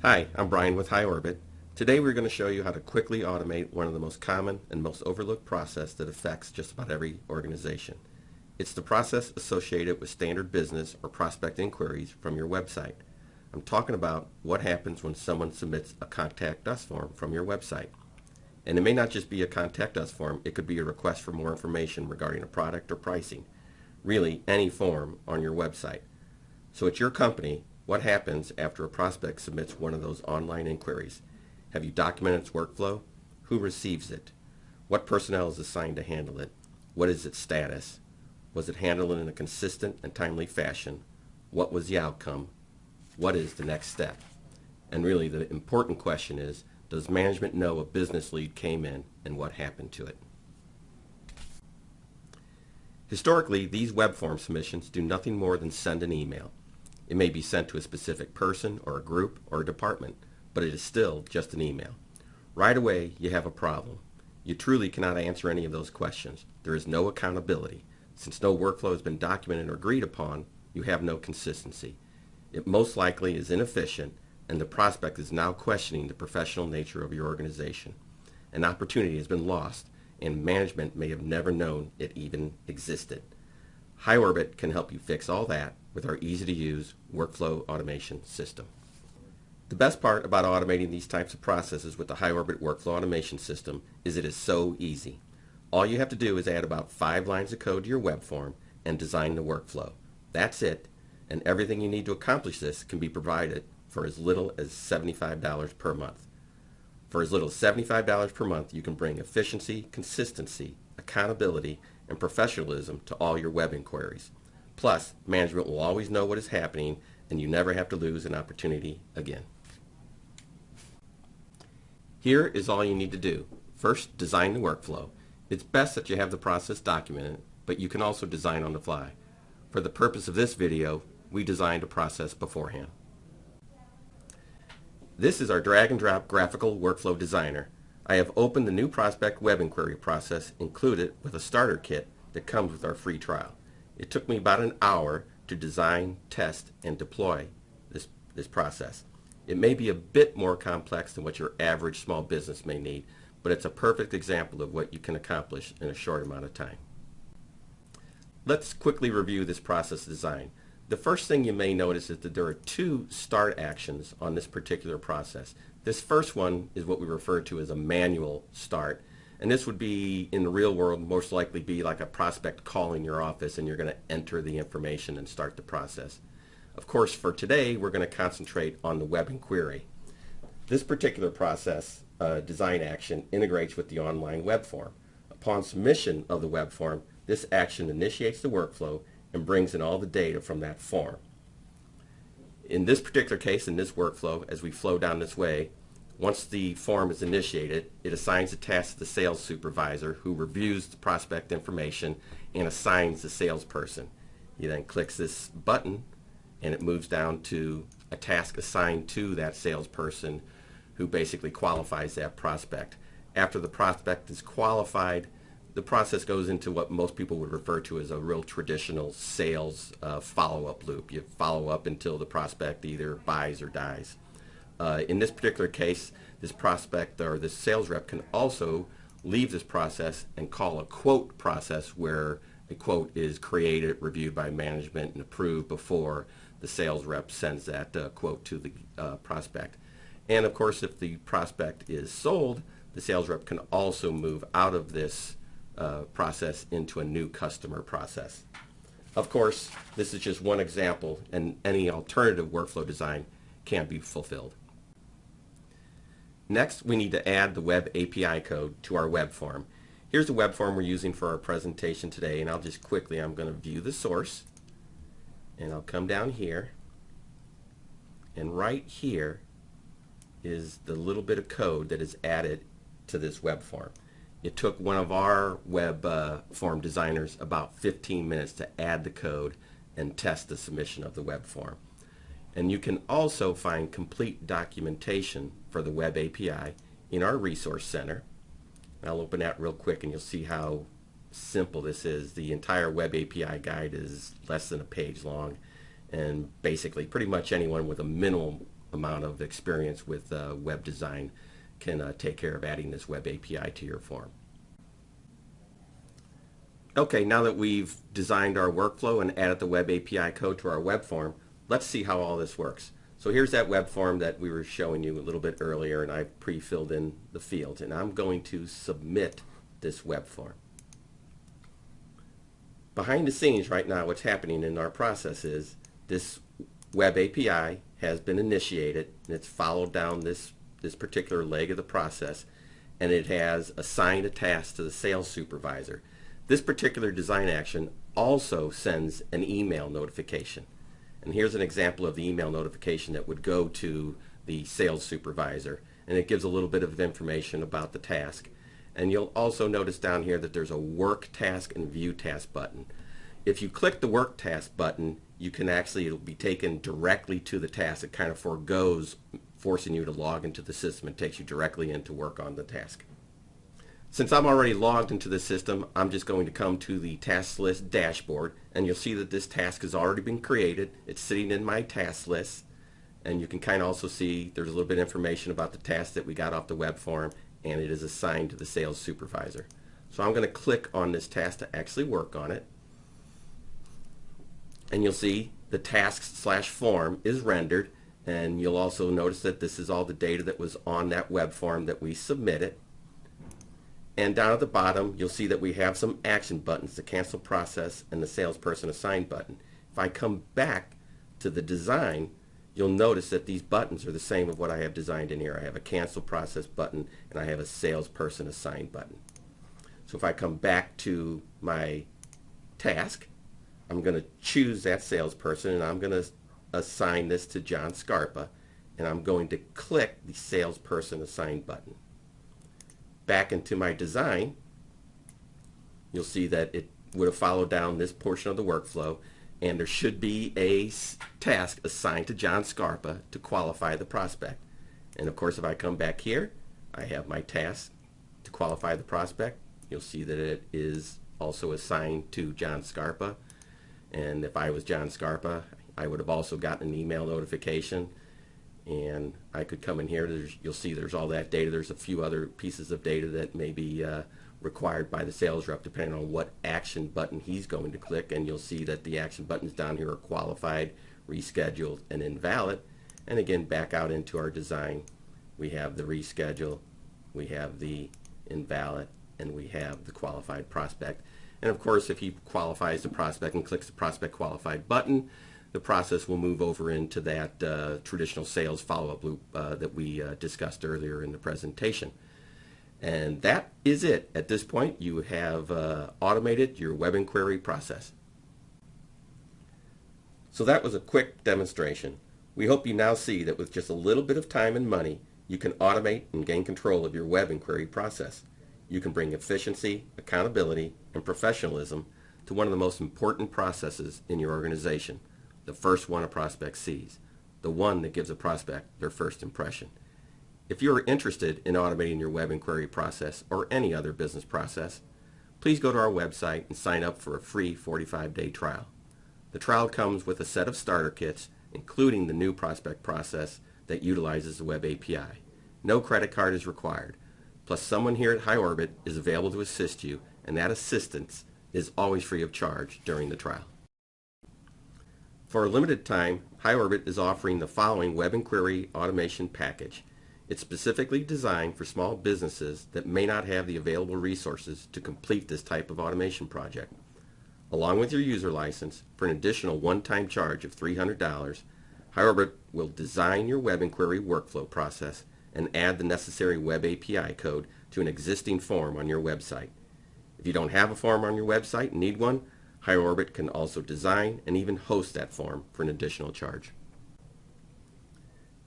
Hi, I'm Brian with HighOrbit. Today we're going to show you how to quickly automate one of the most common and most overlooked process that affects just about every organization. It's the process associated with standard business or prospect inquiries from your website. I'm talking about what happens when someone submits a Contact Us form from your website. And it may not just be a Contact Us form, it could be a request for more information regarding a product or pricing. Really, any form on your website. So at your company, what happens after a prospect submits one of those online inquiries? Have you documented its workflow? Who receives it? What personnel is assigned to handle it? What is its status? Was it handled in a consistent and timely fashion? What was the outcome? What is the next step? And really the important question is, does management know a business lead came in and what happened to it? Historically, these web form submissions do nothing more than send an email. It may be sent to a specific person or a group or a department, but it is still just an email. Right away, you have a problem. You truly cannot answer any of those questions. There is no accountability. Since no workflow has been documented or agreed upon, you have no consistency. It most likely is inefficient, and the prospect is now questioning the professional nature of your organization. An opportunity has been lost, and management may have never known it even existed. HighOrbit can help you fix all that with our easy-to-use workflow automation system. The best part about automating these types of processes with the HighOrbit workflow automation system is it is so easy. All you have to do is add about 5 lines of code to your web form and design the workflow. That's it, and everything you need to accomplish this can be provided for as little as $75 per month. For as little as $75 per month, you can bring efficiency, consistency, accountability, and professionalism to all your web inquiries. Plus, management will always know what is happening, and you never have to lose an opportunity again. Here is all you need to do. First, design the workflow. It's best that you have the process documented, but you can also design on the fly. For the purpose of this video, we designed a process beforehand. This is our drag and drop graphical workflow designer. I have opened the new prospect web inquiry process included with a starter kit that comes with our free trial. It took me about an hour to design, test, and deploy this process. It may be a bit more complex than what your average small business may need, but it's a perfect example of what you can accomplish in a short amount of time. Let's quickly review this process design. The first thing you may notice is that there are 2 start actions on this particular process. This first one is what we refer to as a manual start, and this would be, in the real world, most likely be like a prospect calling your office and you're going to enter the information and start the process. Of course, for today, we're going to concentrate on the web inquiry. This particular process design action integrates with the online web form. Upon submission of the web form, this action initiates the workflow and brings in all the data from that form. In this particular case, in this workflow, as we flow down this way, once the form is initiated, it assigns a task to the sales supervisor who reviews the prospect information and assigns the salesperson. He then clicks this button and it moves down to a task assigned to that salesperson who basically qualifies that prospect. After the prospect is qualified, the process goes into what most people would refer to as a real traditional sales follow-up loop. You follow up until the prospect either buys or dies. In this particular case, this prospect or this sales rep can also leave this process and call a quote process where a quote is created, reviewed by management, and approved before the sales rep sends that quote to the prospect. And of course, if the prospect is sold, the sales rep can also move out of this process into a new customer process. Of course, this is just one example, and any alternative workflow design can be fulfilled. Next, we need to add the web API code to our web form. Here's the web form we're using for our presentation today, and I'm going to view the source, and I'll come down here, and right here is the little bit of code that is added to this web form. It took one of our web form designers about 15 minutes to add the code and test the submission of the web form. And you can also find complete documentation for the web API in our resource center. I'll open that real quick and you'll see how simple this is. The entire web API guide is less than a page long, and basically pretty much anyone with a minimal amount of experience with web design can take care of adding this web API to your form. Okay, now that we've designed our workflow and added the web API code to our web form, let's see how all this works. So here's that web form that we were showing you a little bit earlier, and I've pre-filled in the fields, and I'm going to submit this web form. Behind the scenes right now, what's happening in our process is this web API has been initiated, and it's followed down this particular leg of the process, and it has assigned a task to the sales supervisor. This particular design action also sends an email notification. And here's an example of the email notification that would go to the sales supervisor, and it gives a little bit of information about the task. And you'll also notice down here that there's a work task and view task button. If you click the work task button, you can actually, it'll be taken directly to the task. It kind of forgoes forcing you to log into the system and takes you directly into work on the task. Since I'm already logged into the system, I'm just going to come to the task list dashboard, and you'll see that this task has already been created. It's sitting in my task list, and you can kind of also see there's a little bit of information about the task that we got off the web form, and it is assigned to the sales supervisor. So I'm going to click on this task to actually work on it, and you'll see the task/form is rendered, and you'll also notice that this is all the data that was on that web form that we submitted. And down at the bottom, you'll see that we have some action buttons, the cancel process and the salesperson assigned button. If I come back to the design, you'll notice that these buttons are the same of what I have designed in here. I have a cancel process button and I have a salesperson assigned button. So if I come back to my task, I'm going to choose that salesperson, and I'm going to assign this to John Scarpa, and I'm going to click the salesperson assigned button. Back into my design, you'll see that it would have followed down this portion of the workflow, and there should be a task assigned to John Scarpa to qualify the prospect. And of course, if I come back here, I have my task to qualify the prospect. You'll see that it is also assigned to John Scarpa, and if I was John Scarpa, I would have also gotten an email notification. And I could come in here, you'll see there's all that data. There's a few other pieces of data that may be required by the sales rep depending on what action button he's going to click, and you'll see that the action buttons down here are qualified, rescheduled, and invalid. And again, back out into our design, we have the reschedule, we have the invalid, and we have the qualified prospect. And of course, if he qualifies the prospect and clicks the prospect qualified button, the process will move over into that traditional sales follow-up loop that we discussed earlier in the presentation. And that is it. At this point, you have automated your web inquiry process. So that was a quick demonstration. We hope you now see that with just a little bit of time and money, you can automate and gain control of your web inquiry process. You can bring efficiency, accountability, and professionalism to one of the most important processes in your organization. The first one a prospect sees, the one that gives a prospect their first impression. If you are interested in automating your web inquiry process or any other business process, please go to our website and sign up for a free 45-day trial. The trial comes with a set of starter kits, including the new prospect process that utilizes the web API. No credit card is required. Plus, someone here at HighOrbit is available to assist you, and that assistance is always free of charge during the trial. For a limited time, HighOrbit is offering the following web inquiry automation package. It's specifically designed for small businesses that may not have the available resources to complete this type of automation project. Along with your user license, for an additional one-time charge of $300, HighOrbit will design your web inquiry workflow process and add the necessary web API code to an existing form on your website. If you don't have a form on your website and need one, HighOrbit can also design and even host that form for an additional charge.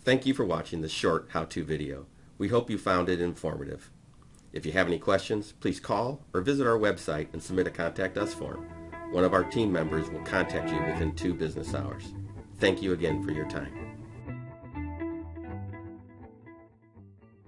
Thank you for watching this short how-to video. We hope you found it informative. If you have any questions, please call or visit our website and submit a Contact Us form. One of our team members will contact you within 2 business hours. Thank you again for your time.